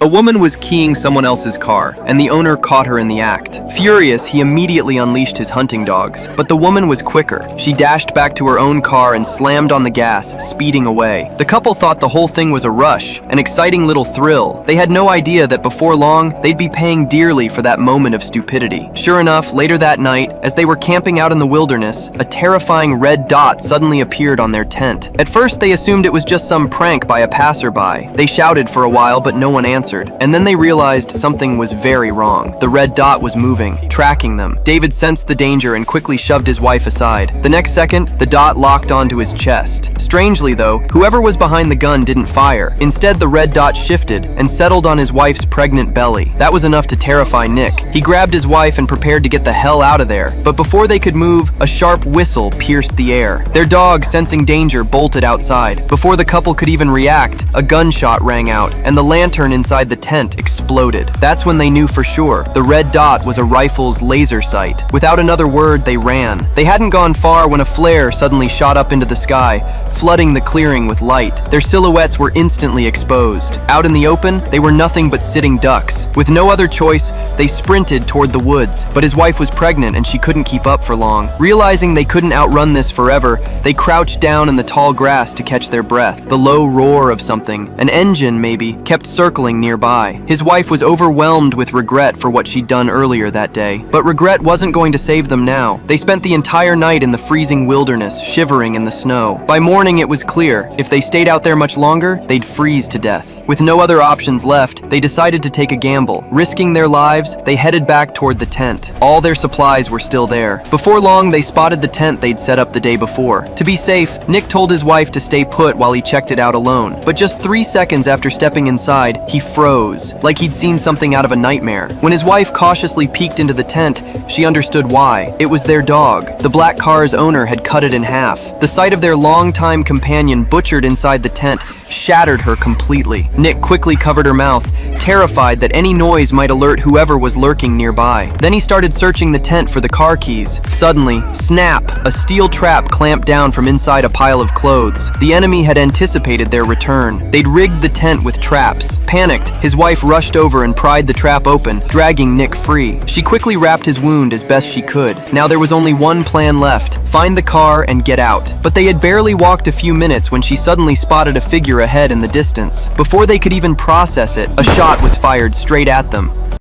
A woman was keying someone else's car, and the owner caught her in the act. Furious, he immediately unleashed his hunting dogs. But the woman was quicker. She dashed back to her own car and slammed on the gas, speeding away. The couple thought the whole thing was a rush, an exciting little thrill. They had no idea that before long, they'd be paying dearly for that moment of stupidity. Sure enough, later that night, as they were camping out in the wilderness, a terrifying red dot suddenly appeared on their tent. At first, they assumed it was just some prank by a passerby. They shouted for a while, but no one answered. And then they realized something was very wrong. The red dot was moving, tracking them. David sensed the danger and quickly shoved his wife aside. The next second, the dot locked onto his chest. Strangely though, whoever was behind the gun didn't fire. Instead, the red dot shifted and settled on his wife's pregnant belly. That was enough to terrify Nick. He grabbed his wife and prepared to get the hell out of there. But before they could move, a sharp whistle pierced the air. Their dog, sensing danger, bolted outside. Before the couple could even react, a gunshot rang out, and the lantern inside the tent exploded. That's when they knew for sure. The red dot was a rifle's laser sight. Without another word, they ran. They hadn't gone far when a flare suddenly shot up into the sky, flooding the clearing with light. Their silhouettes were instantly exposed. Out in the open, they were nothing but sitting ducks. With no other choice, they sprinted toward the woods. But his wife was pregnant and she couldn't keep up for long. Realizing they couldn't outrun this forever, they crouched down in the tall grass to catch their breath. The low roar of something, an engine maybe, kept circling nearby. His wife was overwhelmed with regret for what she'd done earlier that day. But regret wasn't going to save them now. They spent the entire night in the freezing wilderness, shivering in the snow. By morning, it was clear. If they stayed out there much longer, they'd freeze to death. With no other options left, they decided to take a gamble. Risking their lives, they headed back toward the tent. All their supplies were still there. Before long, they spotted the tent they'd set up the day before. To be safe, Nick told his wife to stay put while he checked it out alone. But just 3 seconds after stepping inside, he froze, like he'd seen something out of a nightmare. When his wife cautiously peeked into the tent, she understood why. It was their dog. The black car's owner had cut it in half. The sight of their longtime companion butchered inside the tent shattered her completely. Nick quickly covered her mouth, terrified that any noise might alert whoever was lurking nearby. Then he started searching the tent for the car keys. Suddenly, snap! A steel trap clamped down from inside a pile of clothes. The enemy had anticipated their return. They'd rigged the tent with traps. Panicked, his wife rushed over and pried the trap open, dragging Nick free. She quickly wrapped his wound as best she could. Now there was only one plan left: find the car and get out. But they had barely walked a few minutes when she suddenly spotted a figure ahead in the distance. Before they could even process it, a shot was fired straight at them.